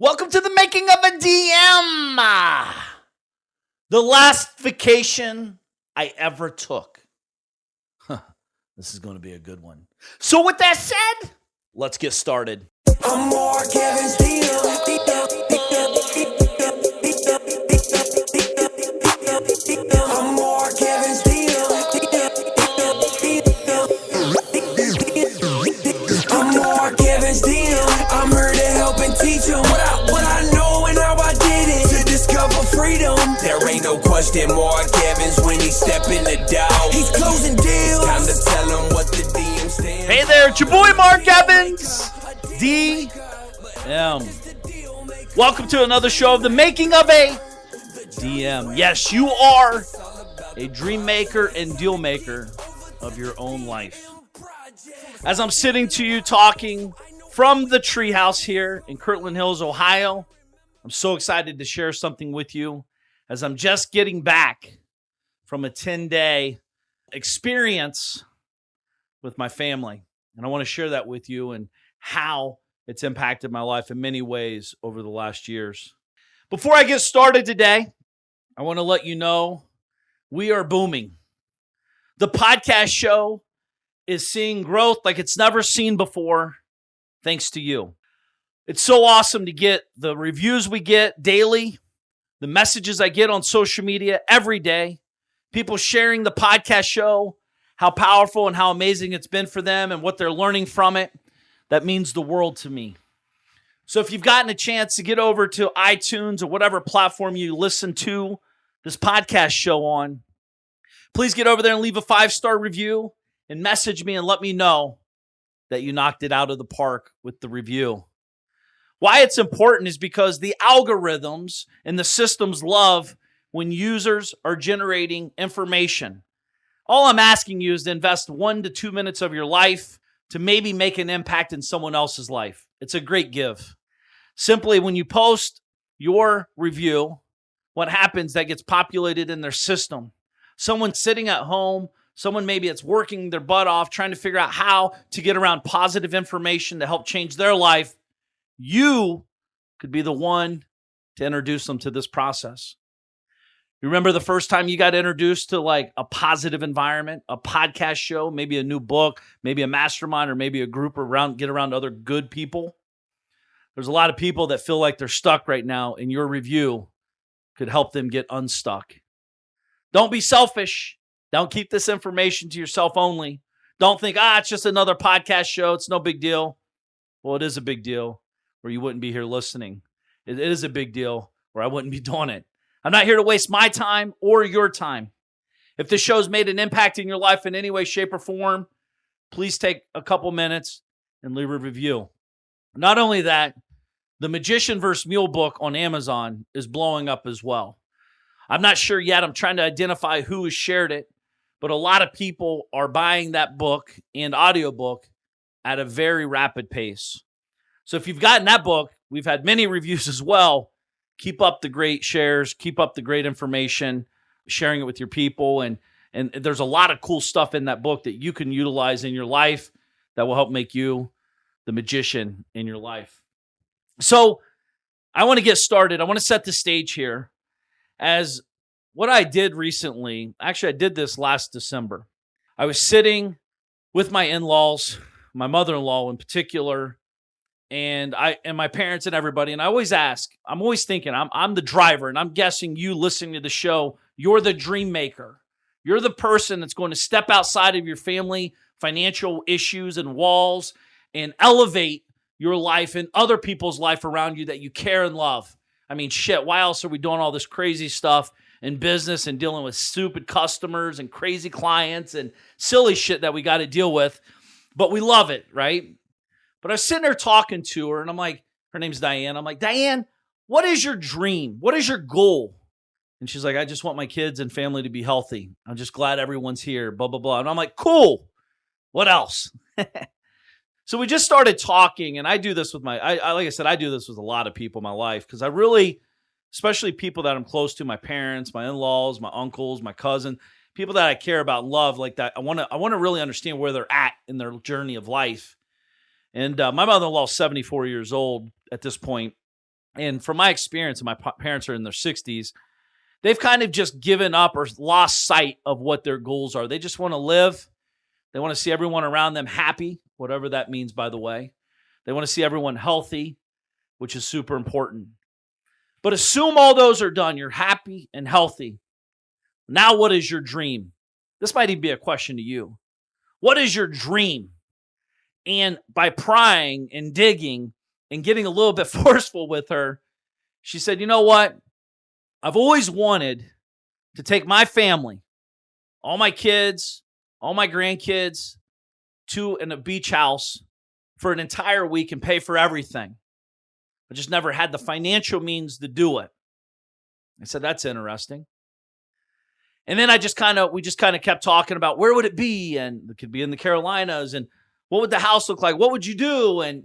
Welcome to the making of a DM. The last vacation I ever took. This is going to be a good one. So with that said, let's get started. I'm more Kevin's I'm more Kevin's I'm more Kevin's I'm here to help and teach him what I know and how I did it to discover freedom. There ain't no question more Kevin's when he step in the door. He's closing deals. Time to tell him what the DM stands. Hey there, it's your boy Mark Evans, DM. Welcome to another show of the making of a DM. Yes, you are a dream maker and deal maker of your own life. As I'm sitting to you talking from the treehouse here in Kirtland Hills, Ohio, I'm so excited to share something with you as I'm just getting back from a 10-day experience with my family. And I want to share that with you and how it's impacted my life in many ways over the last years. Before I get started today, I want to let you know we are booming. The podcast show is seeing growth like it's never seen before, thanks to you. It's so awesome to get the reviews we get daily, the messages I get on social media every day, people sharing the podcast show, how powerful and how amazing it's been for them and what they're learning from it. That means the world to me. So if you've gotten a chance to get over to iTunes or whatever platform you listen to this podcast show on, please get over there and leave a 5-star review and message me and let me know that you knocked it out of the park with the review. Why it's important is because the algorithms and the systems love when users are generating information. All I'm asking you is to invest 1 to 2 minutes of your life to maybe make an impact in someone else's life. It's a great give. Simply, when you post your review, what happens that gets populated in their system? Someone sitting at home, someone maybe it's working their butt off, trying to figure out how to get around positive information to help change their life. You could be the one to introduce them to this process. You remember the first time you got introduced to like a positive environment, a podcast show, maybe a new book, maybe a mastermind, or maybe a group around, get around other good people? There's a lot of people that feel like they're stuck right now, and your review could help them get unstuck. Don't be selfish. Don't keep this information to yourself only. Don't think, it's just another podcast show. It's no big deal. Well, it is a big deal, or you wouldn't be here listening. It is a big deal, or I wouldn't be doing it. I'm not here to waste my time or your time. If this show's made an impact in your life in any way, shape, or form, please take a couple minutes and leave a review. Not only that, the Magician vs. Mule book on Amazon is blowing up as well. I'm not sure yet. I'm trying to identify who has shared it, but a lot of people are buying that book and audiobook at a very rapid pace. So if you've gotten that book, we've had many reviews as well. Keep up the great shares, keep up the great information, sharing it with your people. And there's a lot of cool stuff in that book that you can utilize in your life that will help make you the magician in your life. So I want to get started. I want to set the stage here as what I did recently. Actually, I did this last December. I was sitting with my in-laws, my mother-in-law in particular, and my parents and everybody. And I always ask, I'm always thinking, I'm the driver, and I'm guessing you listening to the show, you're the dream maker. You're the person that's going to step outside of your family financial issues and walls and elevate your life and other people's life around you that you care and love. I mean, shit, why else are we doing all this crazy stuff in business and dealing with stupid customers and crazy clients and silly shit that we got to deal with? But we love it, right? But I was sitting there talking to her, and I'm like, her name's Diane. I'm like, Diane, what is your dream? What is your goal? And she's like, I just want my kids and family to be healthy. I'm just glad everyone's here, blah, blah, blah. And I'm like, cool. What else? So we just started talking, and I do this with like I said, I do this with a lot of people in my life because I really, especially people that I'm close to, my parents, my in-laws, my uncles, my cousin, people that I care about and love like that. I want to really understand where they're at in their journey of life. And my mother-in-law is 74 years old at this point, And from my experience, and my parents are in their 60s, they've kind of just given up or lost sight of what their goals are. They just want to live. They want to see everyone around them happy, whatever that means, by the way. They want to see everyone healthy, which is super important. But assume all those are done. You're happy and healthy. Now, what is your dream? This might even be a question to you. What is your dream? And by prying and digging and getting a little bit forceful with her, she said, you know what? I've always wanted to take my family, all my kids, all my grandkids, to a beach house for an entire week and pay for everything. I just never had the financial means to do it. I said, that's interesting. And then we just kind of kept talking about where would it be, and it could be in the Carolinas, and what would the house look like? What would you do? And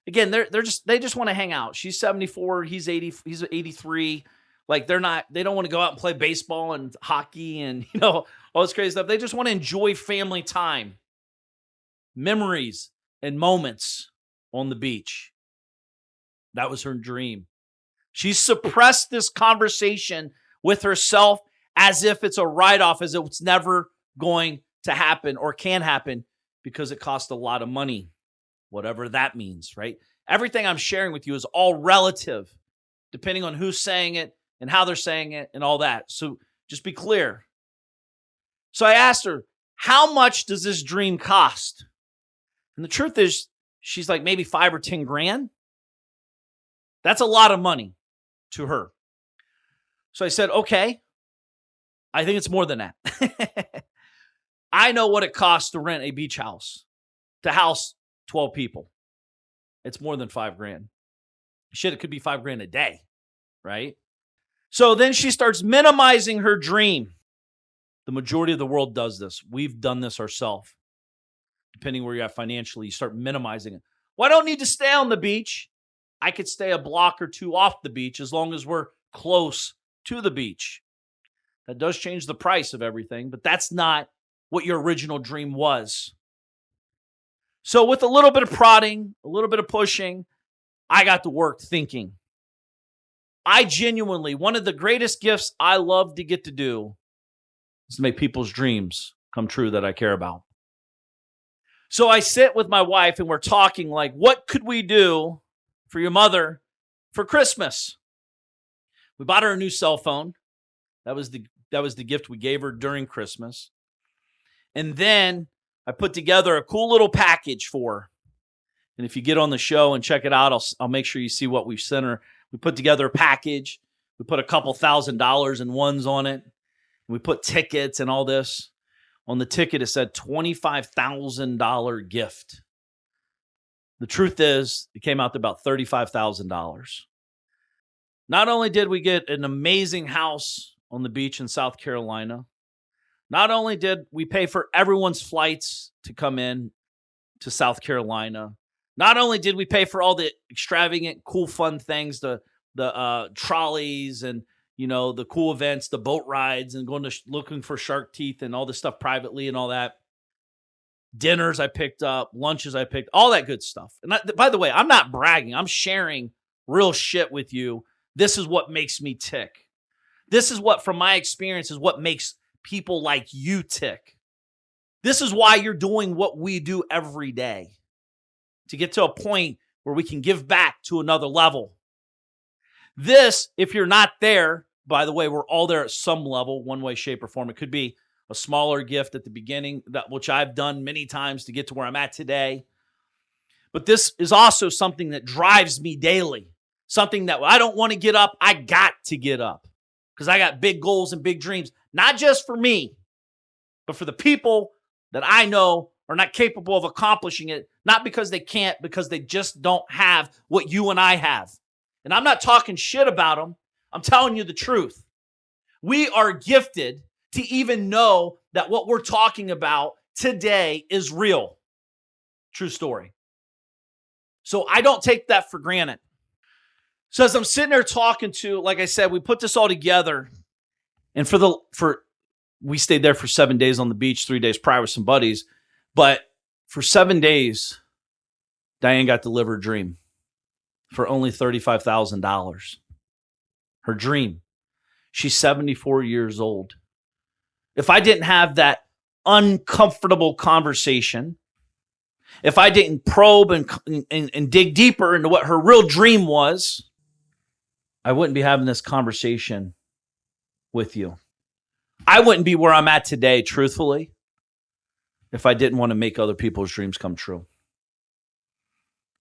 again, they just want to hang out. She's 74, he's 80, he's 83. Like they don't want to go out and play baseball and hockey and all this crazy stuff. They just want to enjoy family time, memories and moments on the beach. That was her dream. She suppressed this conversation with herself as if it's a write-off, as it's never going to happen or can happen because it costs a lot of money, whatever that means, right? Everything I'm sharing with you is all relative, depending on who's saying it and how they're saying it and all that. So just be clear. So I asked her, how much does this dream cost? And the truth is, she's like, maybe 5 or 10 grand. That's a lot of money to her. So I said, okay, I think it's more than that. I know what it costs to rent a beach house, to house 12 people. It's more than 5 grand. Shit, it could be 5 grand a day, right? So then she starts minimizing her dream. The majority of the world does this. We've done this ourselves. Depending where you're at financially, you start minimizing it. Well, I don't need to stay on the beach. I could stay a block or two off the beach as long as we're close to the beach. That does change the price of everything, but that's not what your original dream was. So with a little bit of prodding, a little bit of pushing, I got to work thinking. I genuinely, one of the greatest gifts I love to get to do is to make people's dreams come true that I care about. So I sit with my wife and we're talking like, what could we do for your mother for Christmas? We bought her a new cell phone. That was the gift we gave her during Christmas. And then I put together a cool little package for her. And if you get on the show and check it out, I'll make sure you see what we sent her. We put together a package. We put a couple $1,000s in ones on it. And we put tickets and all this. On the ticket, it said $25,000 gift. The truth is, it came out to about $35,000. Not only did we get an amazing house on the beach in South Carolina, not only did we pay for everyone's flights to come in to South Carolina, not only did we pay for all the extravagant, cool, fun things, the trolleys and the cool events, the boat rides, and going to looking for shark teeth and all this stuff privately and all that. Dinners I picked up, lunches I picked, all that good stuff. And by the way, I'm not bragging. I'm sharing real shit with you. This is what makes me tick. This is what, from my experience, is what makes people like you tick. This is why you're doing what we do every day, to get to a point where we can give back to another level. This, if you're not there, by the way, we're all there at some level, one way, shape, or form. It could be a smaller gift at the beginning, which I've done many times to get to where I'm at today. But this is also something that drives me daily, something that I don't want to get up. I got to get up because I got big goals and big dreams, not just for me, but for the people that I know are not capable of accomplishing it, not because they can't, because they just don't have what you and I have. And I'm not talking shit about them. I'm telling you the truth. We are gifted to even know that what we're talking about today is real. True story. So I don't take that for granted. So as I'm sitting there talking to, like I said, we put this all together, and we stayed there for 7 days on the beach, 3 days prior with some buddies. But for 7 days, Diane got to live her dream. for only $35,000. Her dream. She's 74 years old. If I didn't have that uncomfortable conversation, if I didn't probe and dig deeper into what her real dream was, I wouldn't be having this conversation with you. I wouldn't be where I'm at today, truthfully, if I didn't want to make other people's dreams come true.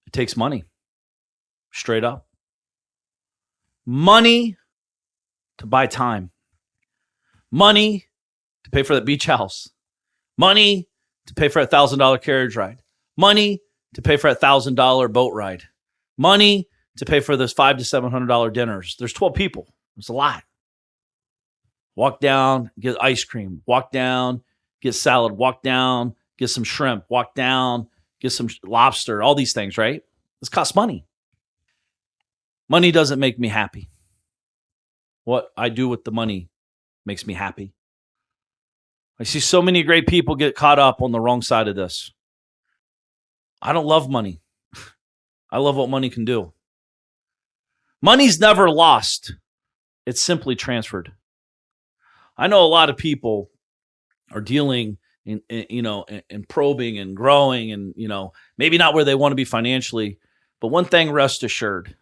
It takes money. Straight up. Money to buy time. Money to pay for that beach house. Money to pay for a $1,000 carriage ride. Money to pay for a $1,000 boat ride. Money to pay for those $500 to $700 dinners. There's 12 people. It's a lot. Walk down, get ice cream. Walk down, get salad. Walk down, get some shrimp. Walk down, get some lobster. All these things, right? This costs money. Money doesn't make me happy. What I do with the money makes me happy. I see so many great people get caught up on the wrong side of this. I don't love money. I love what money can do. Money's never lost. It's simply transferred. I know a lot of people are dealing in probing and growing and, maybe not where they want to be financially. But one thing, rest assured.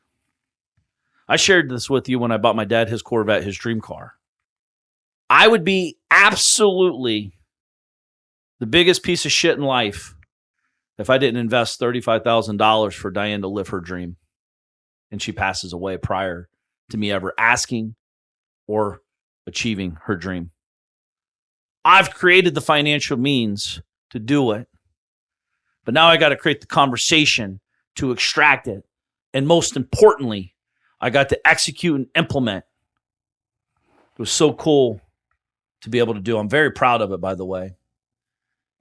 I shared this with you when I bought my dad his Corvette, his dream car. I would be absolutely the biggest piece of shit in life if I didn't invest $35,000 for Diane to live her dream. And she passes away prior to me ever asking or achieving her dream. I've created the financial means to do it. But now I got to create the conversation to extract it. And most importantly, I got to execute and implement. It was so cool to be able to do. I'm very proud of it, by the way.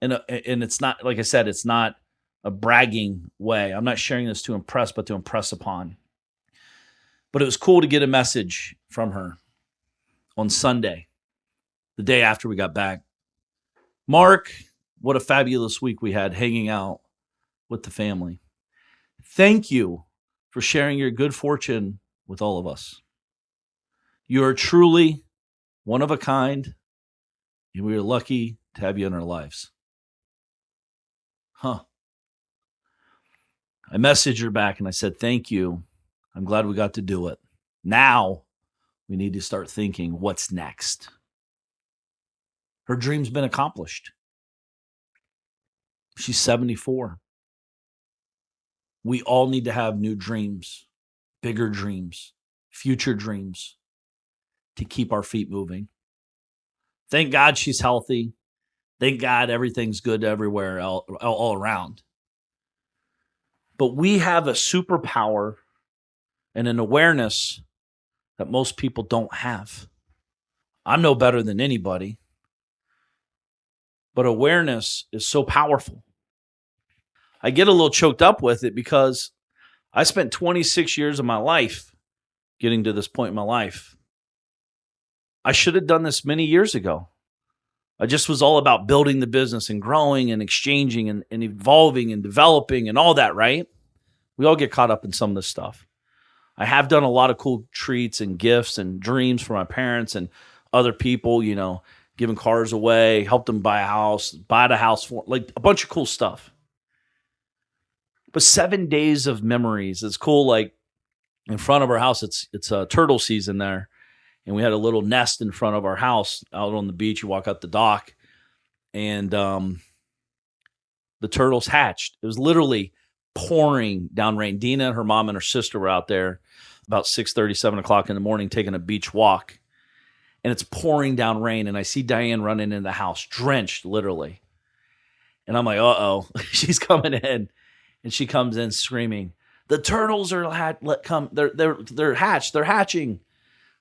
And it's not, like I said, it's not a bragging way. I'm not sharing this to impress, but to impress upon. But it was cool to get a message from her on Sunday, the day after we got back. Mark, what a fabulous week we had hanging out with the family. Thank you for sharing your good fortune with all of us. You are truly one of a kind, and we are lucky to have you in our lives. I messaged her back and I said, thank you. I'm glad we got to do it. Now we need to start thinking, what's next? Her dream's been accomplished. She's 74. We all need to have new dreams, bigger dreams, future dreams to keep our feet moving. Thank God she's healthy. Thank God everything's good everywhere, all around. But we have a superpower and an awareness that most people don't have. I'm no better than anybody. But awareness is so powerful. I get a little choked up with it because I spent 26 years of my life getting to this point in my life. I should have done this many years ago. I just was all about building the business and growing and exchanging and evolving and developing and all that, right? We all get caught up in some of this stuff. I have done a lot of cool treats and gifts and dreams for my parents and other people, giving cars away, helped them buy a house, buy the house for, like a bunch of cool stuff. But 7 days of memories. It's cool. Like in front of our house, it's turtle season there. And we had a little nest in front of our house out on the beach. You walk out the dock and the turtles hatched. It was literally pouring down rain. Dina, her mom, and her sister were out there about 6:30, 7 o'clock in the morning taking a beach walk. And it's pouring down rain. And I see Diane running in the house, drenched literally. And I'm like, uh-oh, she's coming in. And she comes in screaming, the turtles are they're hatched, they're hatching.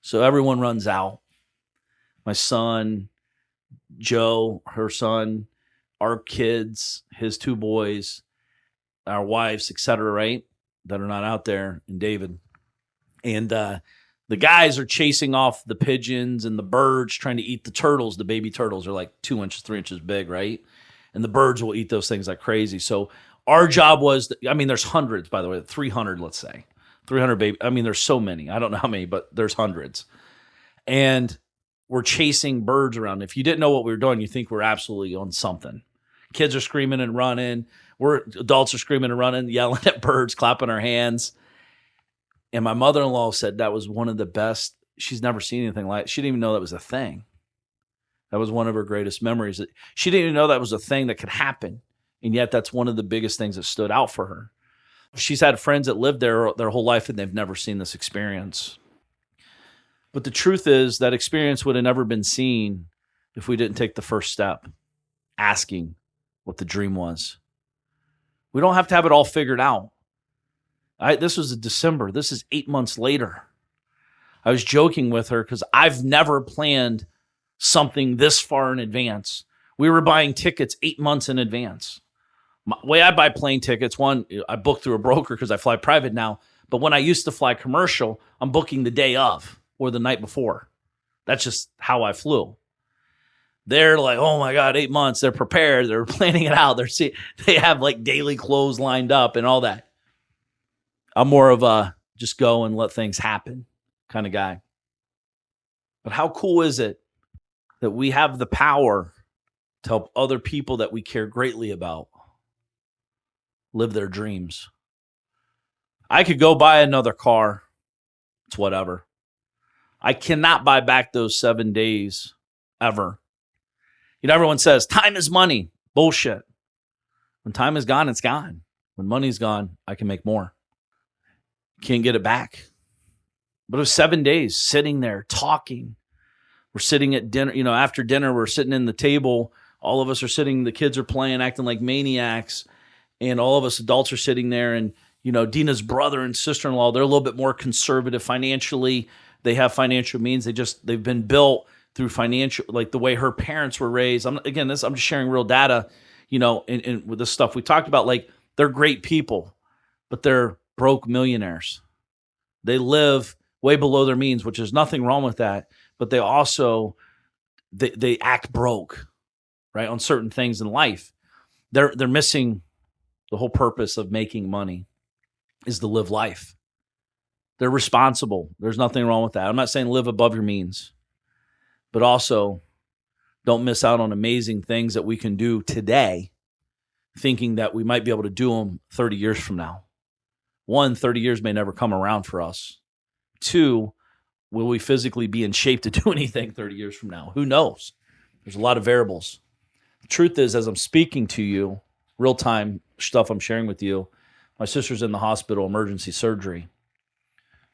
So everyone runs out. My son, Joe, her son, our kids, his two boys, our wives, etc., right? That are not out there, and David. And the guys are chasing off the pigeons and the birds, trying to eat the turtles. The baby turtles are like 2 inches, 3 inches big, right? And the birds will eat those things like crazy. So our job was, there's hundreds, by the way, 300, let's say. 300 baby. I mean, there's so many. I don't know how many, but there's hundreds. And we're chasing birds around. If you didn't know what we were doing, you think we're absolutely on something. Kids are screaming and running. Adults are screaming and running, yelling at birds, clapping our hands. And my mother-in-law said that was one of the best. She's never seen anything like it. She didn't even know that was a thing. That was one of her greatest memories. She didn't even know that was a thing that could happen. And yet that's one of the biggest things that stood out for her. She's had friends that lived there their whole life and they've never seen this experience. But the truth is that experience would have never been seen if we didn't take the first step, asking what the dream was. We don't have to have it all figured out. This was in December. This is 8 months later. I was joking with her because I've never planned something this far in advance. We were buying tickets 8 months in advance. The way I buy plane tickets, one, I book through a broker because I fly private now. But when I used to fly commercial, I'm booking the day of or the night before. That's just how I flew. They're like, oh my God, 8 months. They're prepared. They're planning it out. They have like daily clothes lined up and all that. I'm more of a just go and let things happen kind of guy. But how cool is it that we have the power to help other people that we care greatly about live their dreams? I could go buy another car. It's whatever. I cannot buy back those 7 days ever. You know, everyone says time is money. Bullshit. When time is gone, it's gone. When money's gone, I can make more. Can't get it back. But it was 7 days sitting there talking. We're sitting at dinner, after dinner, we're sitting in the table. All of us are sitting, the kids are playing, acting like maniacs. And all of us adults are sitting there. And, Dina's brother and sister-in-law, they're a little bit more conservative financially. They have financial means. They've been built through financial, like the way her parents were raised. I'm just sharing real data, and with the stuff we talked about, like they're great people, but they're broke millionaires. They live way below their means, which is nothing wrong with that. But they also, they act broke, right? On certain things in life. They're missing the whole purpose of making money is to live life. They're responsible. There's nothing wrong with that. I'm not saying live above your means, but also don't miss out on amazing things that we can do today, thinking that we might be able to do them 30 years from now. 1, 30 years may never come around for us. 2, will we physically be in shape to do anything 30 years from now? Who knows? There's a lot of variables. The truth is, as I'm speaking to you, real-time stuff I'm sharing with you, my sister's in the hospital, emergency surgery.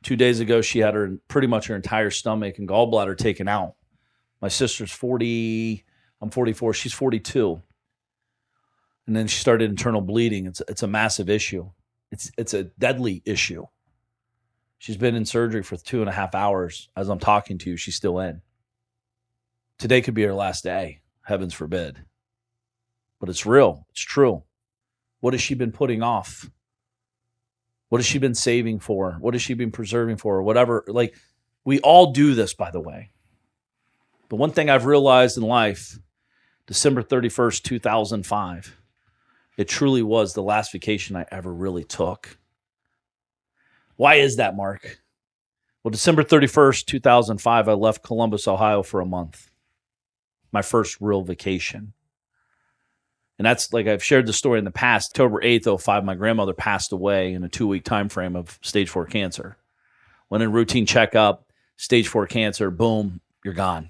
2 days ago, she had pretty much her entire stomach and gallbladder taken out. My sister's 40, I'm 44, she's 42. And then she started internal bleeding. It's a massive issue. It's a deadly issue. She's been in surgery for 2.5 hours. As I'm talking to you, she's still in. Today could be her last day. Heavens forbid. But it's real. It's true. What has she been putting off? What has she been saving for? What has she been preserving for? Whatever. Like, we all do this, by the way. But one thing I've realized in life, December 31st, 2005, it truly was the last vacation I ever really took. Why is that, Mark? Well, December 31st, 2005, I left Columbus, Ohio for a month. My first real vacation. And that's, like I've shared the story in the past, October 8th, 2005, my grandmother passed away in a 2-week time frame of stage 4 cancer. Went in routine checkup, stage 4 cancer, boom, you're gone.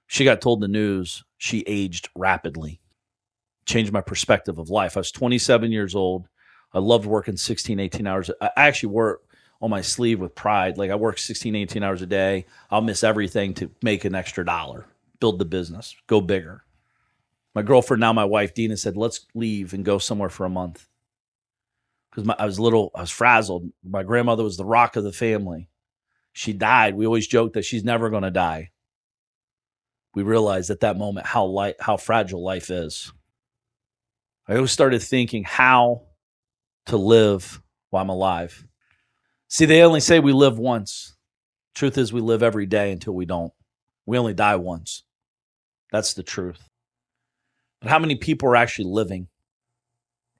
She got told the news. She aged rapidly. Changed my perspective of life. I was 27 years old. I loved working 16, 18 hours. I actually work on my sleeve with pride. Like, I work 16, 18 hours a day. I'll miss everything to make an extra dollar, build the business, go bigger. My girlfriend, now my wife, Dina, said, let's leave and go somewhere for a month. Because I was frazzled. My grandmother was the rock of the family. She died. We always joked that she's never going to die. We realized at that moment how fragile life is. I always started thinking how to live while I'm alive. See, they only say we live once. Truth is, we live every day until we don't. We only die once. That's the truth. But how many people are actually living?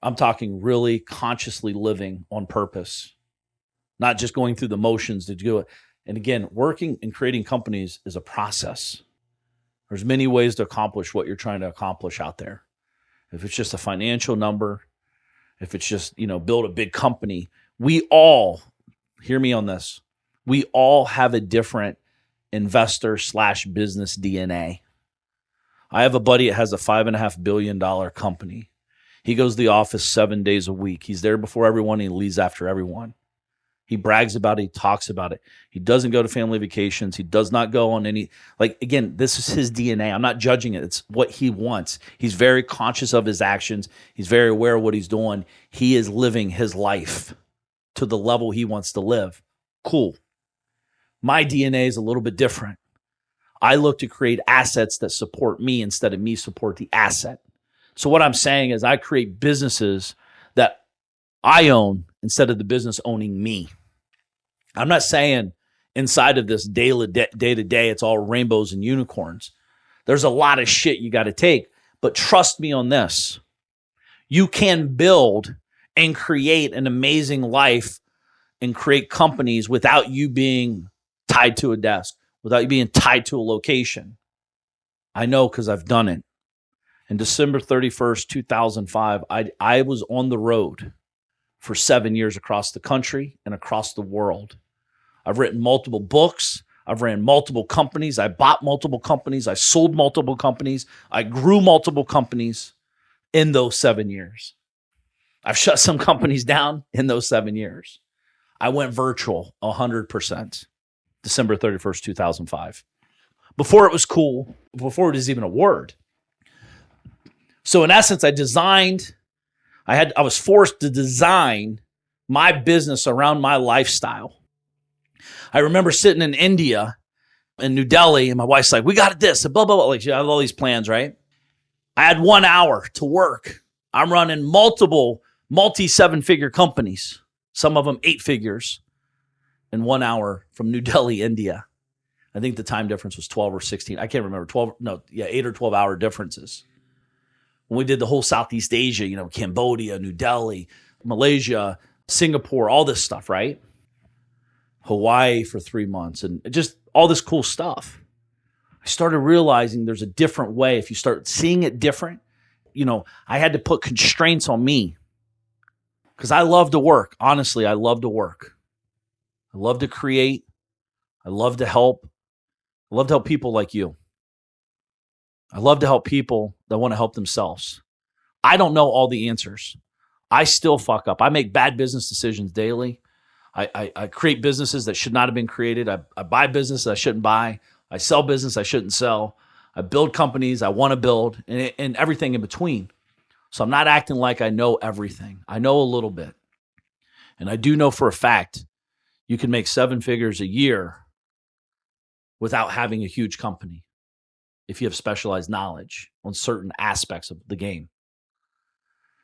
I'm talking really consciously living on purpose. not just going through the motions to do it. And again, working and creating companies is a process. There's many ways to accomplish what you're trying to accomplish out there. If it's just a financial number, if it's just, build a big company, we all, hear me on this, we all have a different investor/business DNA. I have a buddy that has a $5.5 billion company. He goes to the office 7 days a week. He's there before everyone. He leaves after everyone. He brags about it. He talks about it. He doesn't go to family vacations. He does not go on any, again, this is his DNA. I'm not judging it. It's what he wants. He's very conscious of his actions. He's very aware of what he's doing. He is living his life to the level he wants to live. Cool. My DNA is a little bit different. I look to create assets that support me instead of me support the asset. So what I'm saying is I create businesses that I own instead of the business owning me. I'm not saying inside of this day to day, it's all rainbows and unicorns. There's a lot of shit you got to take, but trust me on this. You can build and create an amazing life and create companies without you being tied to a desk, without you being tied to a location. I know because I've done it. In December 31st, 2005, I was on the road for 7 years across the country and across the world. I've written multiple books. I've ran multiple companies. I bought multiple companies. I sold multiple companies. I grew multiple companies in those 7 years. I've shut some companies down in those 7 years. I went virtual 100%. December 31st, 2005. Before it was cool, before it was even a word. So in essence, I was forced to design my business around my lifestyle. I remember sitting in India, in New Delhi, and my wife's like, we got this, and blah, blah, blah. Like, I have all these plans, right? I had 1 hour to work. I'm running multiple multi-7-figure companies, some of them 8 figures, in 1 hour from New Delhi, India. I think the time difference was 12 or 16. I can't remember. 8 or 12 hour differences. When we did the whole Southeast Asia, Cambodia, New Delhi, Malaysia, Singapore, all this stuff, right? Hawaii for 3 months and just all this cool stuff. I started realizing there's a different way. If you start seeing it different, I had to put constraints on me because I love to work. Honestly, I love to work. I love to create. I love to help. I love to help people like you. I love to help people that want to help themselves. I don't know all the answers. I still fuck up. I make bad business decisions daily. I create businesses that should not have been created. I buy business that I shouldn't buy. I sell business I shouldn't sell. I build companies I want to build and everything in between. So I'm not acting like I know everything. I know a little bit. And I do know for a fact you can make 7 figures a year without having a huge company if you have specialized knowledge on certain aspects of the game.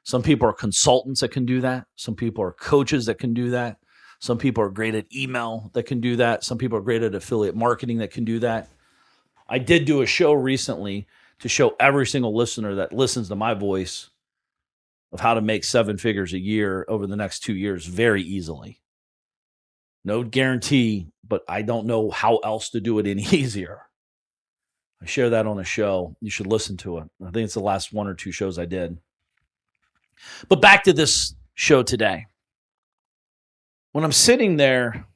Some people are consultants that can do that. Some people are coaches that can do that. Some people are great at email that can do that. Some people are great at affiliate marketing that can do that. I did do a show recently to show every single listener that listens to my voice of how to make 7 figures a year over the next 2 years very easily. No guarantee, but I don't know how else to do it any easier. I share that on a show. You should listen to it. I think it's the last 1 or 2 shows I did. But back to this show today. When I'm sitting there,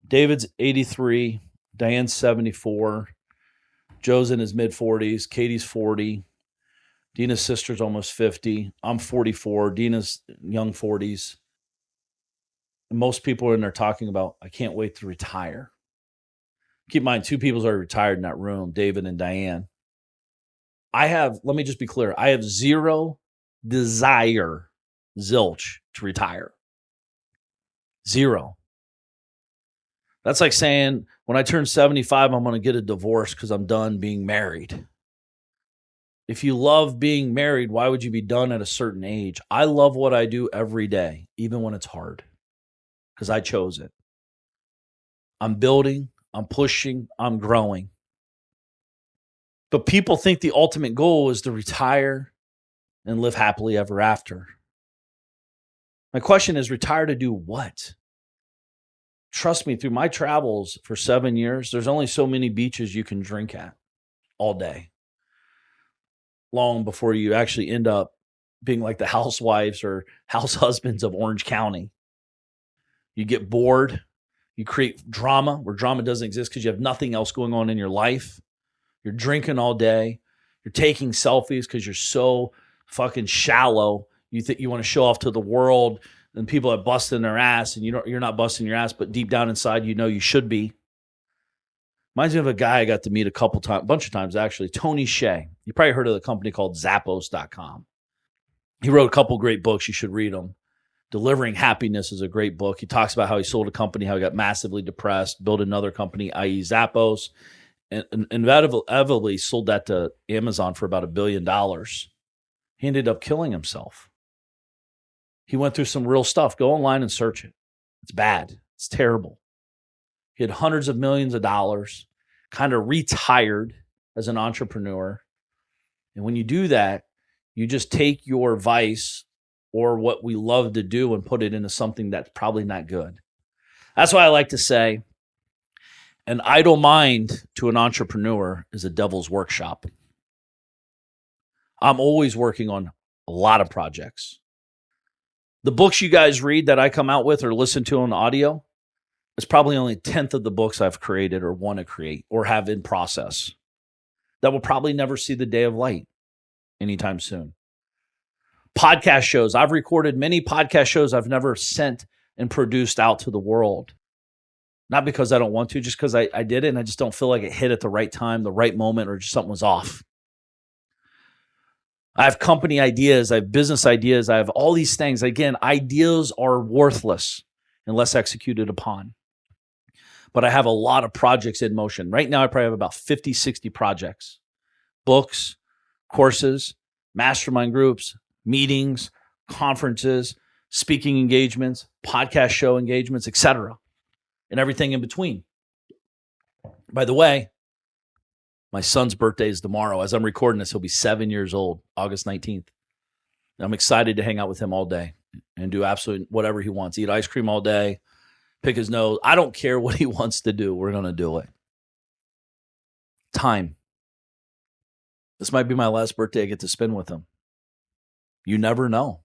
David's 83, Diane's 74, Joe's in his mid-40s, Katie's 40, Dina's sister's almost 50, I'm 44, Dina's young 40s. And most people are in there talking about, I can't wait to retire. Keep in mind, 2 people are retired in that room, David and Diane. Let me just be clear, I have zero desire, zilch, to retire. Zero. That's like saying, when I turn 75, I'm going to get a divorce because I'm done being married. If you love being married, why would you be done at a certain age? I love what I do every day, even when it's hard, because I chose it. I'm building, I'm pushing, I'm growing. But people think the ultimate goal is to retire and live happily ever after. My question is, retire to do what? trust me, through my travels for 7 years, there's only so many beaches you can drink at all day, long before you actually end up being like the housewives or house husbands of Orange County. You get bored. You create drama where drama doesn't exist because you have nothing else going on in your life. You're drinking all day. You're taking selfies because you're so fucking shallow. You think you want to show off to the world, and people are busting their ass, and you're not busting your ass, but deep down inside, you know you should be. Reminds me of a guy I got to meet a bunch of times actually, Tony Hsieh. You probably heard of the company called Zappos.com. He wrote a couple great books. You should read them. Delivering Happiness is a great book. He talks about how he sold a company, how he got massively depressed, built another company, i.e. Zappos, and inevitably sold that to Amazon for about $1 billion. He ended up killing himself. He went through some real stuff. Go online and search it. It's bad. It's terrible. He had hundreds of millions of dollars, kind of retired as an entrepreneur. And when you do that, you just take your vice or what we love to do and put it into something that's probably not good. That's why I like to say an idle mind to an entrepreneur is a devil's workshop. I'm always working on a lot of projects. The books you guys read that I come out with or listen to on audio, it's probably only a tenth of the books I've created or want to create or have in process that will probably never see the day of light anytime soon. Podcast shows. I've recorded many podcast shows I've never sent and produced out to the world. Not because I don't want to, just because I did it and I just don't feel like it hit at the right time, the right moment, or just something was off. I have company ideas. I have business ideas. I have all these things. Again, ideas are worthless unless executed upon. But I have a lot of projects in motion. Right now, I probably have about 50, 60 projects. Books, courses, mastermind groups, meetings, conferences, speaking engagements, podcast show engagements, etc., and everything in between. By the way, my son's birthday is tomorrow. As I'm recording this, he'll be 7 years old, August 19th. I'm excited to hang out with him all day and do absolutely whatever he wants. Eat ice cream all day, pick his nose. I don't care what he wants to do. We're going to do it. Time. This might be my last birthday I get to spend with him. You never know.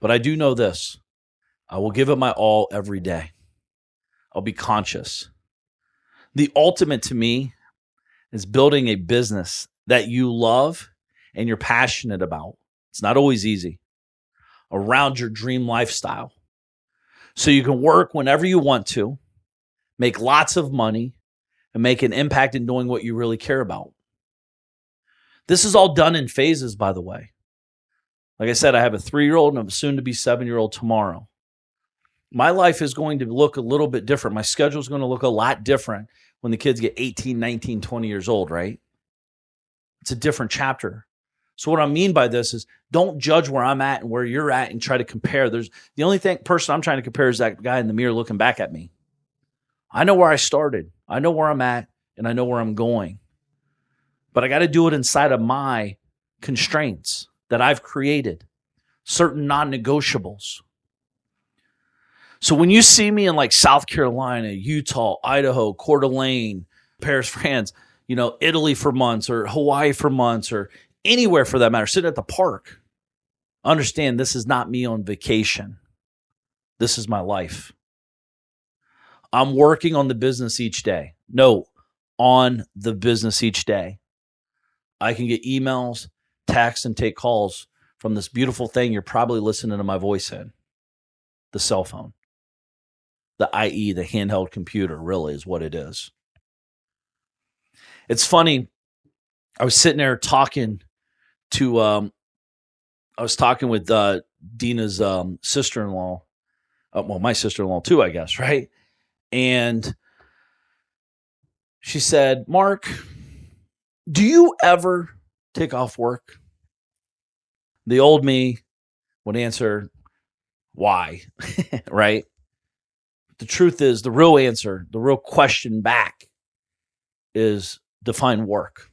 But I do know this. I will give it my all every day. I'll be conscious. The ultimate to me is building a business that you love and you're passionate about. It's not always easy. Around your dream lifestyle. So you can work whenever you want to, make lots of money, and make an impact in doing what you really care about. This is all done in phases, by the way. Like I said, I have a 3-year-old and a soon-to-be 7-year-old tomorrow. My life is going to look a little bit different. My schedule is going to look a lot different when the kids get 18, 19, 20 years old, right? It's a different chapter. So what I mean by this is don't judge where I'm at and where you're at and try to compare. The only person I'm trying to compare is that guy in the mirror looking back at me. I know where I started. I know where I'm at, and I know where I'm going. But I got to do it inside of my constraints that I've created, certain non-negotiables. So when you see me in like South Carolina, Utah, Idaho, Coeur d'Alene, Paris, France, Italy for months or Hawaii for months or anywhere for that matter, sitting at the park, understand this is not me on vacation. This is my life. I'm working on the business each day. No, on the business each day. I can get emails, texts, and take calls from this beautiful thing you're probably listening to my voice in, the cell phone. The i.e., the handheld computer really is what it is. It's funny. I was sitting there talking with Dina's sister-in-law. My sister-in-law too, I guess, right? And she said, Mark, do you ever take off work? The old me would answer, why? Right? The truth is, the real answer, the real question back is define work.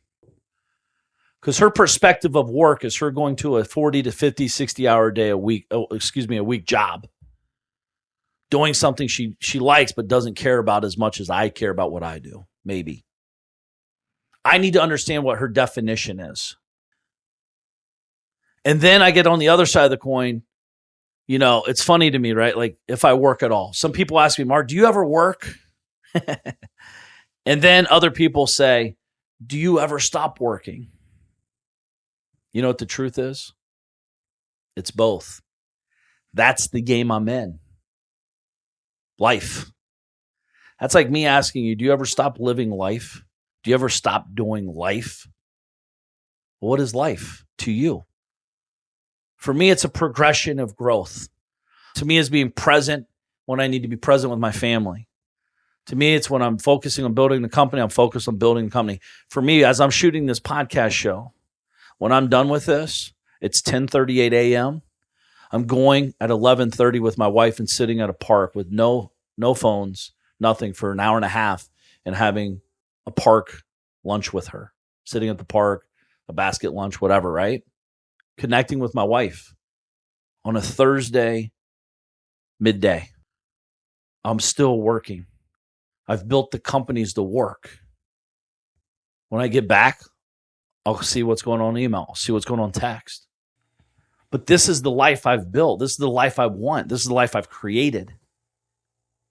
Because her perspective of work is her going to a 40 to 50, 60 hour day a week job. doing something she likes but doesn't care about as much as I care about what I do. Maybe. I need to understand what her definition is. And then I get on the other side of the coin. You know, it's funny to me, right? Like if I work at all. Some people ask me, Mark, do you ever work? And then other people say, do you ever stop working? You know what the truth is? It's both. That's the game I'm in. Life. That's like me asking you, do you ever stop living life? Do you ever stop doing life? What is life to you? For me, it's a progression of growth. To me, it's being present when I need to be present with my family. To me, it's when I'm focusing on building the company, I'm focused on building the company. For me, as I'm shooting this podcast show, when I'm done with this, it's 10:38 a.m. I'm going at 11:30 with my wife and sitting at a park with no phones, nothing for an hour and a half and having a park lunch with her, sitting at the park, a basket lunch, whatever, right? Connecting with my wife on a Thursday midday. I'm still working. I've built the companies to work. When I get back, I'll see what's going on in email, I'll see what's going on in text. But this is the life I've built. This is the life I want. This is the life I've created.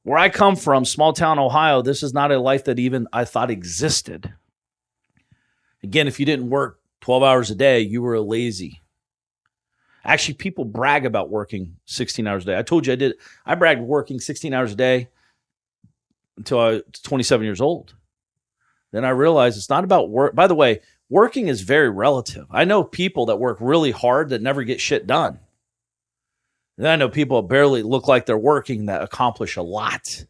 Where I come from, small town Ohio, this is not a life that even I thought existed. Again, if you didn't work 12 hours a day, you were lazy. Actually, people brag about working 16 hours a day. I told you I did. I bragged working 16 hours a day until I was 27 years old. Then I realized it's not about work. By the way, working is very relative. I know people that work really hard that never get shit done. Then I know people that barely look like they're working that accomplish a lot.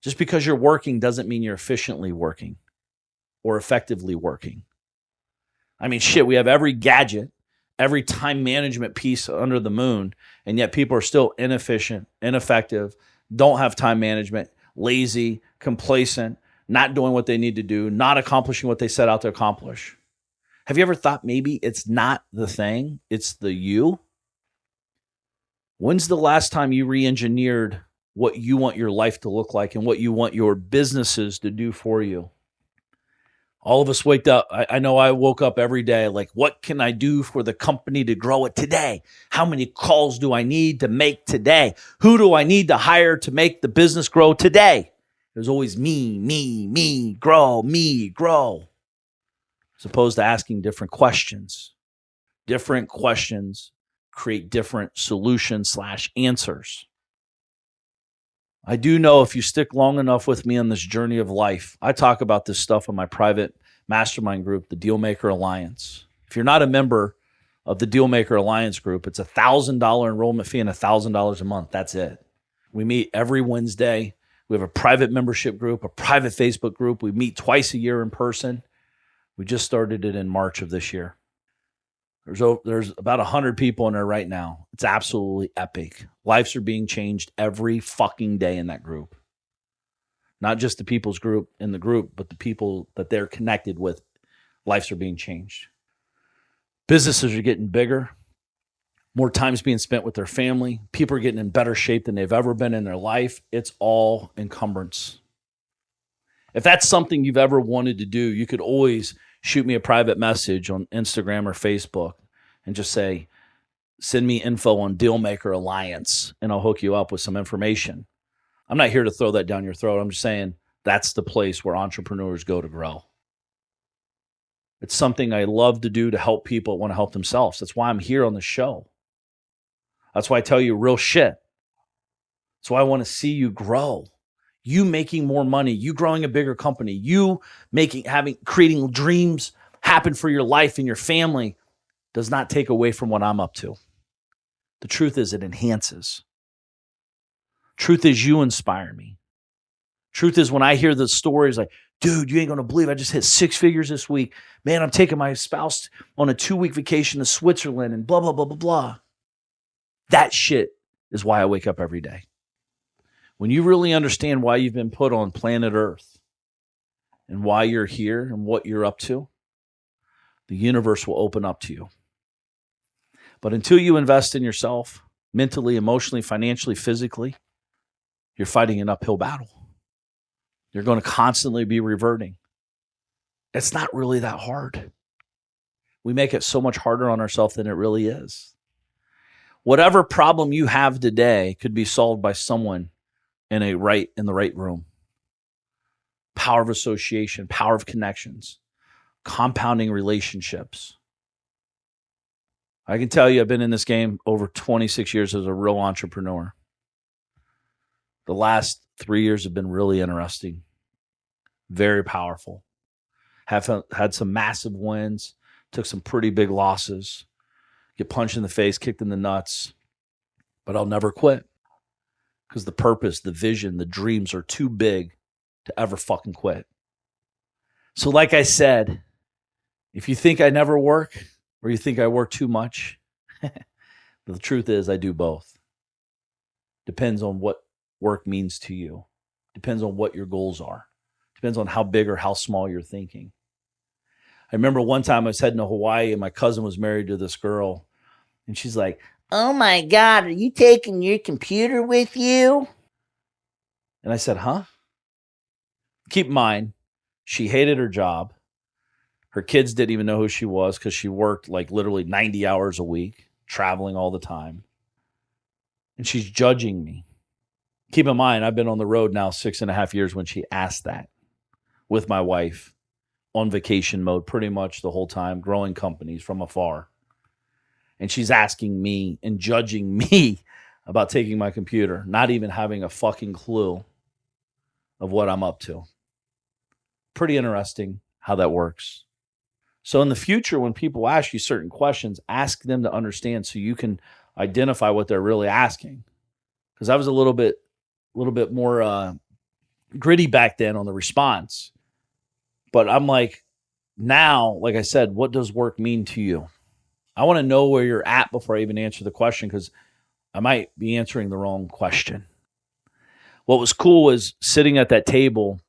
Just because you're working doesn't mean you're efficiently working or effectively working. I mean, shit, we have every gadget, every time management piece under the moon, and yet people are still inefficient, ineffective, don't have time management, lazy, complacent, not doing what they need to do, not accomplishing what they set out to accomplish. Have you ever thought maybe it's not the thing, it's the you? When's the last time you re-engineered what you want your life to look like and what you want your businesses to do for you? All of us wake up. I know I woke up every day like, what can I do for the company to grow it today? How many calls do I need to make today? Who do I need to hire to make the business grow today? It was always me, grow, as opposed to asking different questions. Different questions create different solutions/answers. I do know if you stick long enough with me on this journey of life, I talk about this stuff in my private mastermind group, the Dealmaker Alliance. If you're not a member of the Dealmaker Alliance group, it's $1,000 enrollment fee and $1,000 a month. That's it. We meet every Wednesday. We have a private membership group, a private Facebook group. We meet twice a year in person. We just started it in March of this year. There's about 100 people in there right now. It's absolutely epic. Lives are being changed every fucking day in that group. Not just the people's group in the group, but the people that they're connected with. Lives are being changed. Businesses are getting bigger. More time's being spent with their family. People are getting in better shape than they've ever been in their life. It's all encumbrance. If that's something you've ever wanted to do, you could always shoot me a private message on Instagram or Facebook and just say, send me info on Dealmaker Alliance and I'll hook you up with some information. I'm not here to throw that down your throat. I'm just saying that's the place where entrepreneurs go to grow. It's something I love to do to help people that want to help themselves. That's why I'm here on the show. That's why I tell you real shit. That's why I want to see you grow. You making more money, you growing a bigger company, you creating dreams happen for your life and your family does not take away from what I'm up to. The truth is it enhances. Truth is you inspire me. Truth is when I hear the stories like, dude, you ain't going to believe I just hit 6 figures this week. Man, I'm taking my spouse on a 2-week vacation to Switzerland and blah, blah, blah, blah, blah. That shit is why I wake up every day. When you really understand why you've been put on planet Earth and why you're here and what you're up to, the universe will open up to you. But until you invest in yourself, mentally, emotionally, financially, physically, you're fighting an uphill battle. You're going to constantly be reverting. It's not really that hard. We make it so much harder on ourselves than it really is. Whatever problem you have today could be solved by someone in the right room. Power of association, power of connections, compounding relationships. I can tell you I've been in this game over 26 years as a real entrepreneur. The last 3 years have been really interesting, very powerful. Have had some massive wins, took some pretty big losses, get punched in the face, kicked in the nuts, but I'll never quit because the purpose, the vision, the dreams are too big to ever fucking quit. So like I said, if you think I never work or you think I work too much, the truth is I do both. Depends on what work means to you. Depends on what your goals are. Depends on how big or how small you're thinking. I remember one time I was heading to Hawaii and my cousin was married to this girl. And she's like, "Oh my God, are you taking your computer with you?" And I said, "Huh?" Keep in mind, she hated her job. Her kids didn't even know who she was because she worked like literally 90 hours a week, traveling all the time. And she's judging me. Keep in mind, I've been on the road now 6.5 years when she asked that with my wife on vacation mode pretty much the whole time, growing companies from afar. And she's asking me and judging me about taking my computer, not even having a fucking clue of what I'm up to. Pretty interesting how that works. So in the future, when people ask you certain questions, ask them to understand so you can identify what they're really asking. Because I was a little bit more gritty back then on the response. But I'm like, now, like I said, what does work mean to you? I want to know where you're at before I even answer the question because I might be answering the wrong question. What was cool was sitting at that table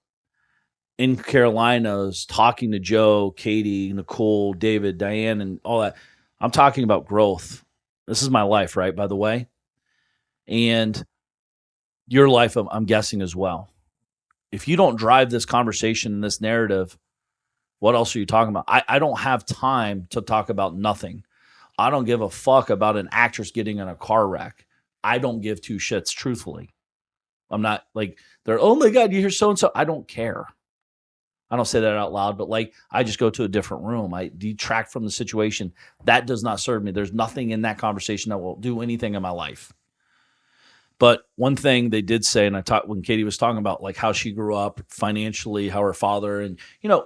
in Carolinas, talking to Joe, Katie, Nicole, David, Diane, and all that. I'm talking about growth. This is my life, right, by the way? And your life, I'm guessing, as well. If you don't drive this conversation and this narrative, what else are you talking about? I don't have time to talk about nothing. I don't give a fuck about an actress getting in a car wreck. I don't give two shits, truthfully. I'm not like, they're, "Oh my God, you hear so-and-so." I don't care. I don't say that out loud, but like, I just go to a different room. I detract from the situation. That does not serve me. There's nothing in that conversation that will do anything in my life. But one thing they did say, and I talked when Katie was talking about like how she grew up financially, how her father, and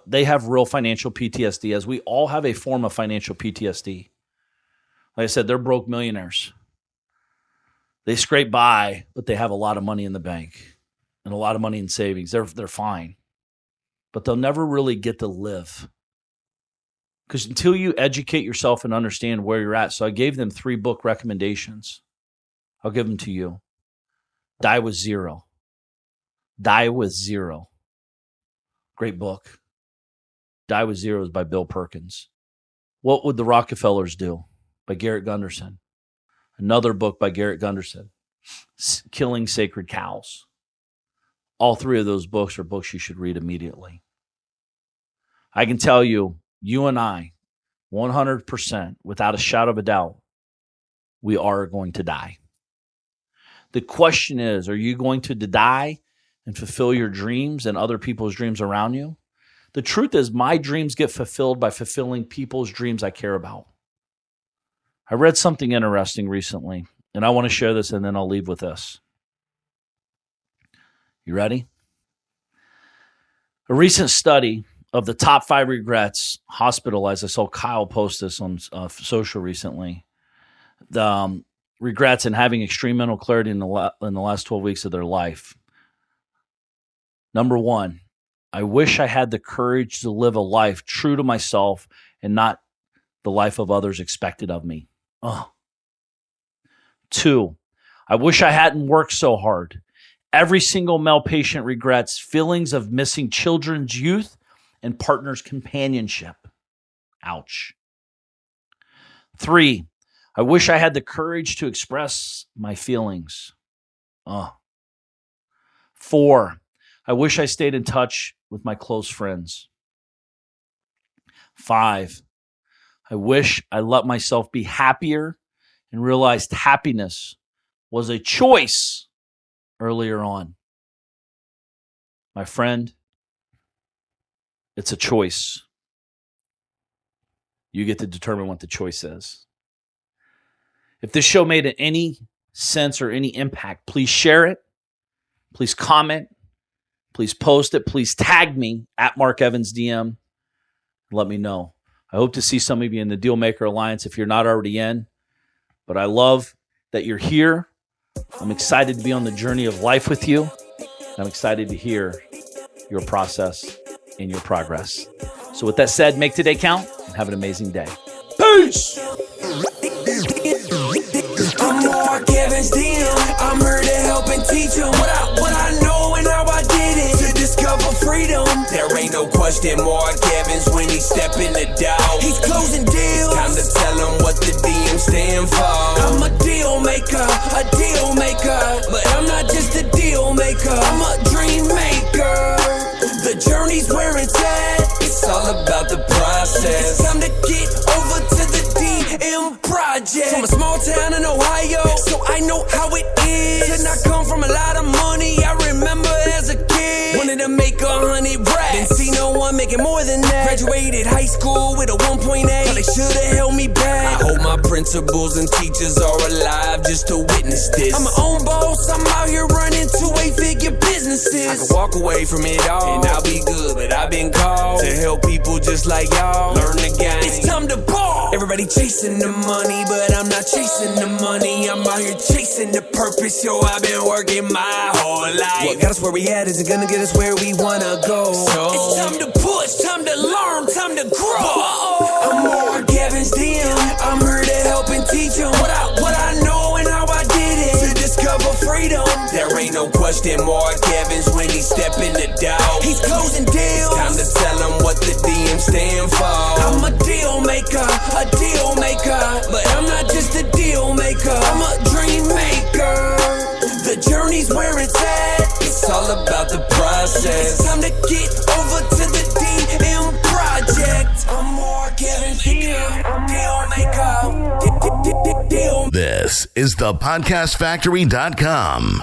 they have real financial PTSD, as we all have a form of financial PTSD. Like I said, they're broke millionaires. They scrape by, but they have a lot of money in the bank and a lot of money in savings. They're fine. But they'll never really get to live. Because until you educate yourself and understand where you're at. So I gave them 3 book recommendations. I'll give them to you. Die with Zero. Die with Zero. Great book. Die with Zero is by Bill Perkins. What Would the Rockefellers Do? By Garrett Gunderson. Another book by Garrett Gunderson. Killing Sacred Cows. All 3 of those books are books you should read immediately. I can tell you, you and I, 100%, without a shadow of a doubt, we are going to die. The question is, are you going to die and fulfill your dreams and other people's dreams around you? The truth is, my dreams get fulfilled by fulfilling people's dreams I care about. I read something interesting recently, and I want to share this, and then I'll leave with this. You ready? A recent study of the top 5 regrets hospitalized. I saw Kyle post this on social recently. The regrets and having extreme mental clarity in the last 12 weeks of their life. Number 1, I wish I had the courage to live a life true to myself and not the life of others expected of me. 2, I wish I hadn't worked so hard. Every single male patient regrets feelings of missing children's youth and partner's companionship. Ouch. 3, I wish I had the courage to express my feelings. 4, I wish I stayed in touch with my close friends. 5, I wish I let myself be happier and realized happiness was a choice earlier on. My friend, it's a choice. You get to determine what the choice is. If this show made any sense or any impact, please share it. Please comment. Please post it. Please tag me at Mark Evans DM. Let me know. I hope to see some of you in the Dealmaker Alliance if you're not already in. But I love that you're here. I'm excited to be on the journey of life with you. I'm excited to hear your process and your progress. So with that said, make today count and have an amazing day. Peace! I'm Mark Evans DM. I'm here to help and teach them what I know and how I did it. To discover freedom, there ain't no question. Mark Evans when he step in the door, he's closing deals. Time to tell him what the DM stand for. I'm a deal maker, but I'm not just a deal maker. I'm a dream maker. The journey's where it's at. It's all about the process. It's time to get over to the DM project. From a small town in Ohio, so I know how it is. Did not come from a lot of money. I remember as a kid, wanted to make 100 racks. Didn't see no one making more than that. Graduated high school with a 1.8. They should've held me back. I hope my principals and teachers are alive just to witness this. I'm my own boss. I'm out here running 2-8-figure businesses. I could walk away from it all and I'll be good, but I've been called to help people just like y'all learn the game. It's time to ball. Everybody chasing the money, but I'm not chasing the money. I'm out here chasing the purpose. Yo, I've been working my whole life. What got us where we at isn't gonna get us where we wanna go. So it's time to push, time to learn, time to grow. I'm Mark Evans DM. I'm here to help and teach them what I know and how I did it. To discover freedom, there ain't no question. Mark Evans when he step in the door, he's closing deals. Time to tell him what the DM stand for. I'm a deal maker, but I'm not just a deal maker. I'm a dream maker. The journey's where it's at. It's all about the process. It's time to get over to the DM project. I'm Mark Evans here. Deal maker. This is the podcastfactory.com.